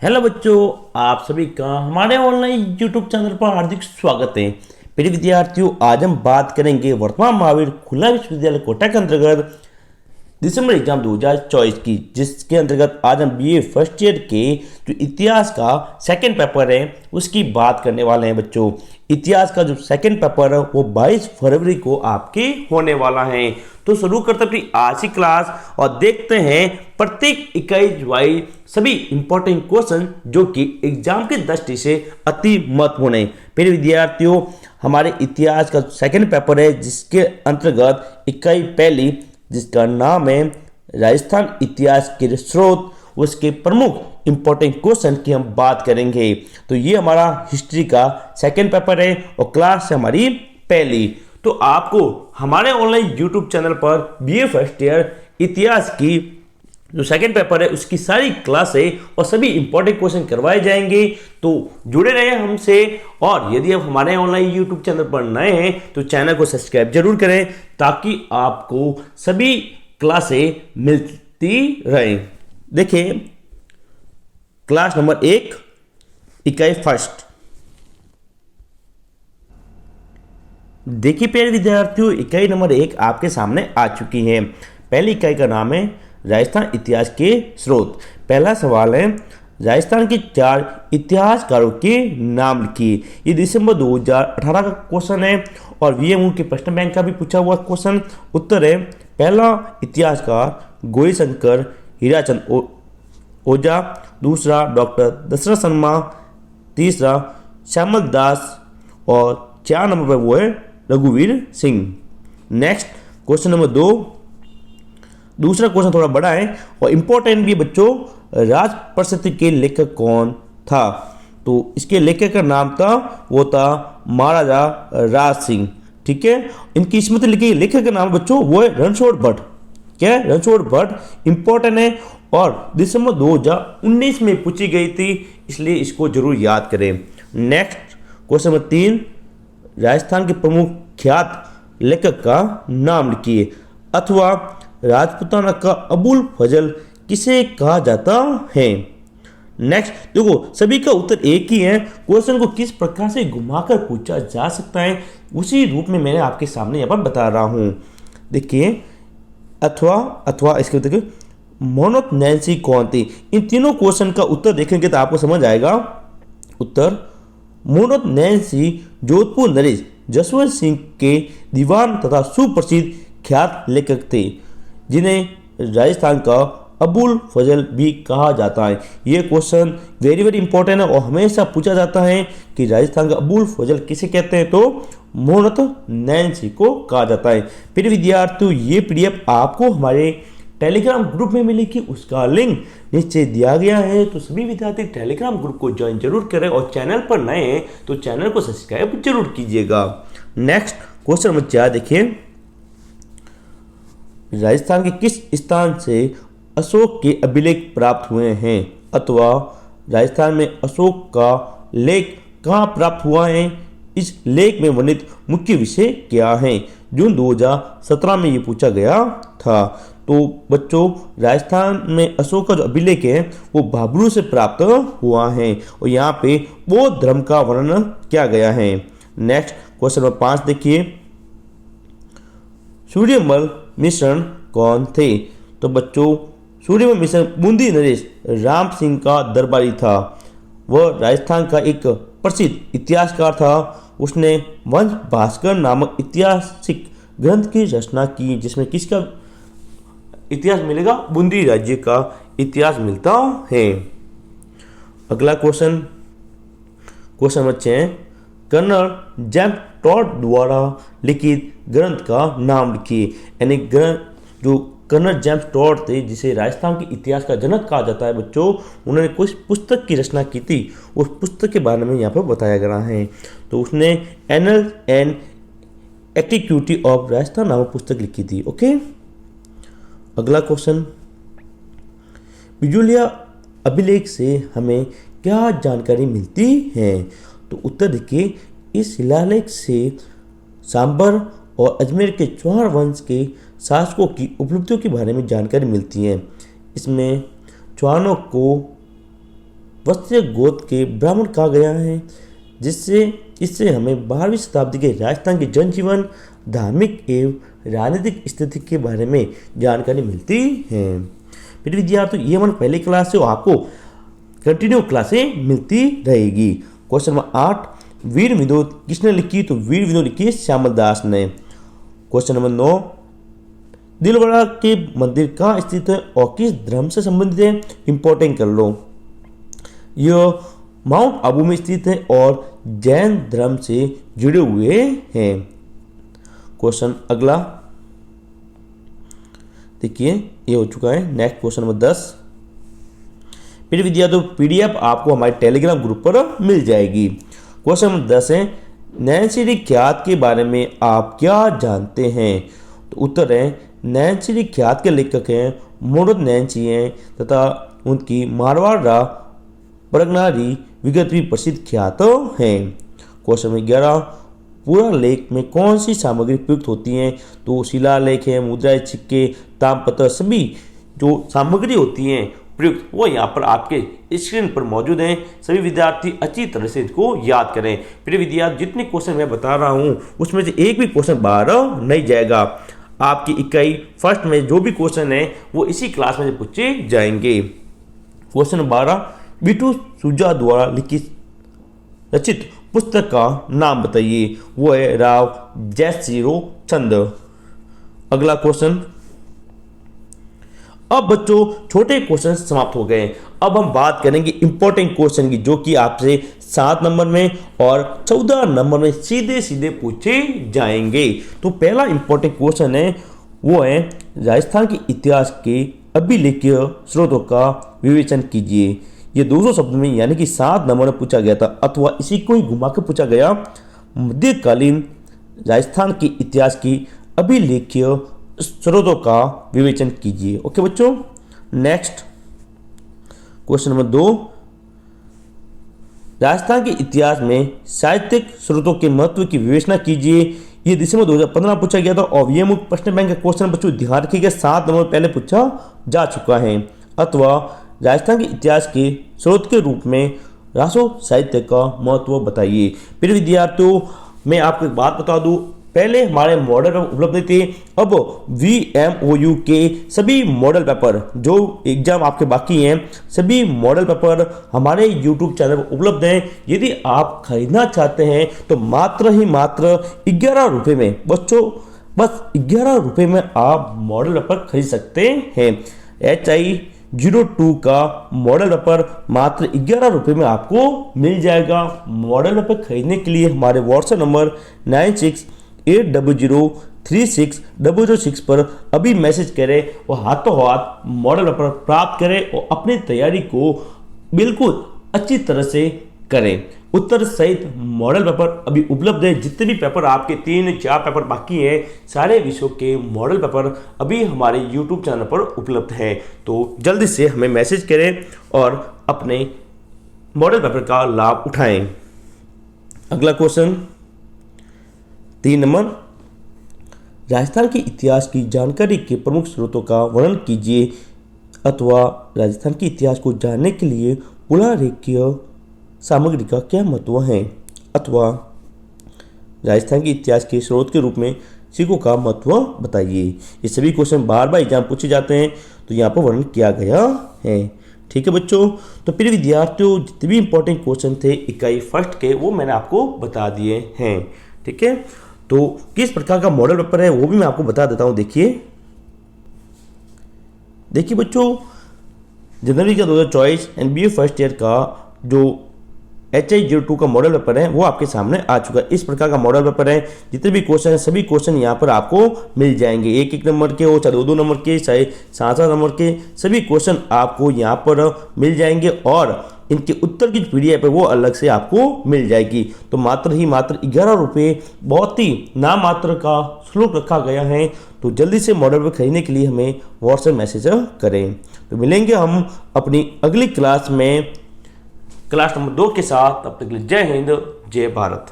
Hello बच्चों, आप सभी का हमारे ऑनलाइन यूट्यूब चैनल पर हार्दिक स्वागत है। प्रिय विद्यार्थियों, आज हम बात करेंगे वर्तमान महावीर खुला विश्वविद्यालय कोटा के अंतर्गत दिसंबर एग्जाम 2024 की, जिसके अंतर्गत आज हम बीए फर्स्ट ईयर के जो इतिहास का सेकंड पेपर है उसकी बात करने वाले हैं। बच्चों, इतिहास का जो सेकंड पेपर है वो 22 फरवरी को आपके होने वाला है। तो शुरू करते अपनी आज की क्लास और देखते हैं प्रत्येक इकाई वाइज सभी इंपॉर्टेंट क्वेश्चन जो कि एग्जाम के दृष्टि से अति महत्वपूर्ण है। फिर विद्यार्थियों, हमारे इतिहास का सेकंड पेपर है जिसके अंतर्गत इकाई पहली जिसका नाम है राजस्थान इतिहास के स्रोत, उसके प्रमुख इंपॉर्टेंट क्वेश्चन की हम बात करेंगे। तो ये हमारा हिस्ट्री का सेकंड पेपर है और क्लास है हमारी पहली। तो आपको हमारे ऑनलाइन यूट्यूब चैनल पर बीए फर्स्ट ईयर इतिहास की जो सेकंड पेपर है उसकी सारी क्लासें और सभी इंपॉर्टेंट क्वेश्चन करवाए जाएंगे। तो जुड़े रहे हमसे, और यदि आप हमारे ऑनलाइन यूट्यूब चैनल पर नए हैं तो चैनल को सब्सक्राइब जरूर करें ताकि आपको सभी क्लासें मिलती रहें। देखिए, क्लास नंबर 1 इकाई फर्स्ट। देखिए प्यारे विद्यार्थियों, इकाई नंबर 1 आपके सामने आ चुकी है। पहली इकाई का नाम है राजस्थान इतिहास के स्रोत। पहला सवाल है, राजस्थान के 4 इतिहासकारों के नाम लिखिए। ये दिसंबर 2018 का क्वेश्चन है और वीएमओ के प्रश्न बैंक का भी पूछा हुआ क्वेश्चन। उत्तर है, पहला इतिहासकार गौरी शंकर हीराचंद ओझा, दूसरा डॉक्टर दशरथ शर्मा, तीसरा श्यामल दास और 4 नंबर पर वो है रघुवीर सिंह। Next question number 2। दूसरा क्वेश्चन थोड़ा बड़ा है और इंपॉर्टेंट भी बच्चों। राजप्रशस्ति के लेखक कौन था? तो इसके लेखक का नाम था महाराजा राज सिंह। ठीक है, इनकी स्मृति लिखी लेखक का नाम बच्चों वो है रणछोड़ भट्ट। क्या है? रणछोड़ भट्ट इंपॉर्टेंट है और दिसंबर 2019 में पूछी गई थी, इसलिए इसको जरूर याद करें। Next question number 3। राजस्थान के प्रमुख ख्यात लेखक का नाम लिखिए। अथवा राजपूताना का अबुल फजल किसे कहा जाता है? नेक्स्ट देखो, सभी का उत्तर एक ही है। क्वेश्चन को किस प्रकार से घुमाकर पूछा जा सकता है उसी रूप में मैंने आपके सामने यहाँ पर बता रहा हूँ। देखिए, अथवा इसके देखिए मोहम्मद नैन्सी कौन थी? इन तीनों क्वेश्चन का उत्तर देखेंगे तो आपको समझ आएगा। उत्तर, मोहम्मद नैन्सी जोधपुर नरेश जसवंत सिंह के दीवान तथा सुप्रसिद्ध ख्यात लेखक थे जिन्हें राजस्थान का अबुल फजल भी कहा जाता है। ये क्वेश्चन वेरी वेरी इंपॉर्टेंट है और हमेशा पूछा जाता है कि राजस्थान का अबुल फजल किसे कहते हैं? तो मोहम्मद नैन्सी को कहा जाता है। फिर विद्यार्थियों, ये पीडीएफ आपको हमारे टेलीग्राम ग्रुप में मिलेगी, उसका लिंक नीचे दिया गया है। तो सभी विद्यार्थी टेलीग्राम ग्रुप को ज्वाइन जरूर करें और चैनल पर नए हैं तो चैनल को सब्सक्राइब जरूर कीजिएगा। नेक्स्ट क्वेश्चन नंबर 4 देखिए, राजस्थान के किस स्थान से अशोक के अभिलेख प्राप्त हुए हैं? अथवा राजस्थान में अशोक का लेख कहाँ प्राप्त हुआ है? इस लेख में वर्णित मुख्य विषय क्या है? जून 2017 में ये पूछा गया था। तो बच्चों, राजस्थान में अशोक का जो अभिलेख है वो भाबरू से प्राप्त हुआ है और यहाँ पे बौद्ध धर्म का वर्णन किया गया है। नेक्स्ट क्वेश्चन नंबर 5 देखिए, सूर्यमल मिश्रण कौन थे? तो बच्चों, सूर्यमल मिश्रण बूंदी नरेश राम सिंह का दरबारी था। वह राजस्थान का एक प्रसिद्ध इतिहासकार था। उसने वंश भास्कर नामक ऐतिहासिक ग्रंथ की रचना की जिसमें किसका इतिहास मिलेगा? बूंदी राज्य का इतिहास मिलता है। अगला question number 6। Colonel James Tod द्वारा लिखित ग्रंथ का नाम लिखिए। यानी ग्रंथ जो कर्नल जेम्स टॉड थे जिसे राजस्थान के इतिहास का जनक कहा जाता है बच्चों, उन्होंने कुछ पुस्तक की रचना की थी। उस पुस्तक के बारे में यहाँ पर बताया गया है। तो उसने annuls and antiquity of Rajasthan नामक पुस्तक लिखी थी। ओके, अगला क्वेश्चन, बिजुलिया अभिलेख से हमें क्या जानकारी मिलती है? तो उत्तर देखिए, इस शिलालेख से सांबर और अजमेर के चौहान वंश के शासकों की उपलब्धियों के बारे में जानकारी मिलती है। इसमें चौहानों को वत्स्य गोत्र के ब्राह्मण कहा गया है, जिससे इससे हमें 12वीं शताब्दी के राजस्थान के जनजीवन, धार्मिक एवं राजनीतिक स्थिति के बारे में जानकारी मिलती है। फिर विद्यार्थियों ये हमारी पहली क्लास है और आपको कंटिन्यू क्लासें मिलती रहेगी। क्वेश्चन नंबर 8, वीर विनोद किसने लिखी? तो वीर विनोद लिखी श्यामल दास ने। क्वेश्चन नंबर 9, दिलवाड़ा के मंदिर कहाँ स्थित है और किस धर्म से संबंधित है? इंपॉर्टेंट कर लो। यह माउंट आबू में स्थित है और जैन धर्म से जुड़े हुए हैं। क्वेश्चन अगला देखिए, ये हो चुका है। Next question number 10। फिर विद्यार्थियों पीडीएफ आपको हमारे टेलीग्राम ग्रुप पर मिल जाएगी। क्वेश्चन नंबर 10 है, नैन्सी ख्यात के बारे में आप क्या जानते हैं? तो उत्तर है, नैन्सी ख्यात के लेखक हैं मोहम्मद नैन्सी हैं तथा उनकी मारवाड़ रा परगनारी विगत भी प्रसिद्ध ख्यात हैं। क्वेश्चन नंबर 11, पूरा लेख में कौन सी सामग्री प्रयुक्त होती हैं? तो शिलालेख है, मुद्राएं, सिक्के, ताम्रपत्र, सभी जो सामग्री होती हैं प्रयुक्त वो यहाँ पर आपके स्क्रीन पर मौजूद हैं। सभी विद्यार्थी अच्छी तरह से इसको याद करें। फिर विद्यार्थी जितने क्वेश्चन मैं बता रहा हूँ उसमें से एक भी क्वेश्चन बाहर नहीं जाएगा। आपकी इकाई फर्स्ट में जो भी क्वेश्चन है वो इसी क्लास में पूछे जाएंगे। क्वेश्चन 12, बीटू सुजा द्वारा लिखित रचित पुस्तक का नाम बताइए। वो है राव जयसिंह चंद। अगला क्वेश्चन। अब बच्चों छोटे क्वेश्चन समाप्त हो गए। अब हम बात करेंगे इंपॉर्टेंट क्वेश्चन की, जो कि आपसे 7 नंबर में और 14 नंबर में सीधे सीधे पूछे जाएंगे। तो पहला इंपॉर्टेंट क्वेश्चन है वो है, राजस्थान के इतिहास के अभिलेखीय स्रोतों का विवेचन कीजिए। ये 200 शब्द में यानी कि 7 नंबर में पूछा गया था, अथवा इसी को ही घुमा कर पूछा गया, मध्यकालीन राजस्थान के इतिहास की अभिलेखीय स्रोतों का विवेचन कीजिए। ओके बच्चों। नेक्स्ट क्वेश्चन नंबर 2, राजस्थान के इतिहास में साहित्यिक स्रोतों के महत्व की विवेचना कीजिए। ये दिसंबर 2015 पूछा गया था और ये मुख्य प्रश्न बैंक का क्वेश्चन बच्चों ध्यान रखिएगा 7 नंबर पहले पूछा जा चुका है। अथवा राजस्थान के इतिहास के स्रोत के रूप में रासो साहित्य का महत्व बताइए। फिर विद्यार्थियों मैं आपको एक बात बता दूं, पहले हमारे मॉडल पेपर उपलब्ध थे, अब VMOU के सभी मॉडल पेपर जो एग्जाम आपके बाकी हैं सभी मॉडल पेपर हमारे YouTube चैनल पर उपलब्ध हैं। यदि आप खरीदना चाहते हैं तो मात्र 11 रुपये में बच्चों, बस 11 रुपये में आप मॉडल पेपर खरीद सकते हैं। HI02 का मॉडल पेपर मात्र 11 रुपये में आपको मिल जाएगा। मॉडल पेपर खरीदने के लिए हमारे व्हाट्सएप नंबर 9680360006 पर अभी मैसेज करें और हाथों हाथ मॉडल पेपर प्राप्त करें और अपनी तैयारी को बिल्कुल अच्छी तरह से करें। उत्तर सहित मॉडल पेपर अभी उपलब्ध है। जितने भी पेपर आपके 3-4 पेपर बाकी हैं सारे विषयों के मॉडल पेपर अभी हमारे YouTube चैनल पर उपलब्ध हैं। तो जल्दी से हमें मैसेज करें और अपने मॉडल पेपर का लाभ उठाएं। अगला क्वेश्चन 3 नंबर, राजस्थान के इतिहास की जानकारी के प्रमुख स्रोतों का वर्णन कीजिए। अथवा राजस्थान के इतिहास को जानने के लिए पुरालेखीय सामग्री का क्या महत्व है। अथवा राजस्थान के इतिहास के स्रोत के रूप में सिक्कों का महत्व बताइए। ये सभी क्वेश्चन बार बार एग्जाम पूछे जाते हैं तो यहाँ पर वर्णन किया गया है। ठीक है बच्चों। तो फिर विद्यार्थियों जितने भी इंपॉर्टेंट क्वेश्चन थे इकाई फर्स्ट के वो मैंने आपको बता दिए हैं। ठीक है। तो किस प्रकार का मॉडल पेपर है वो भी मैं आपको बता देता हूँ। देखिए बच्चों, जनवरी का 2024 NBA फर्स्ट ईयर का जो HI02 का मॉडल पेपर है वो आपके सामने आ चुका है। इस प्रकार का मॉडल पेपर है। जितने भी क्वेश्चन है सभी क्वेश्चन यहाँ पर आपको मिल जाएंगे। 1-1 नंबर के हो, चाहे 2-2 नंबर के, चाहे 7-7 नंबर के, सभी क्वेश्चन आपको यहाँ पर मिल जाएंगे और इनके उत्तर की PDF है वो अलग से आपको मिल जाएगी। तो मात्र 11 रुपये बहुत ही नाम मात्र का शुल्क रखा गया है। तो जल्दी से मॉडल पेपर खरीदने के लिए हमें व्हाट्सएप मैसेज करें। तो मिलेंगे हम अपनी अगली क्लास में, क्लास नंबर 2 के साथ। तब तक के लिए जय हिंद, जय भारत।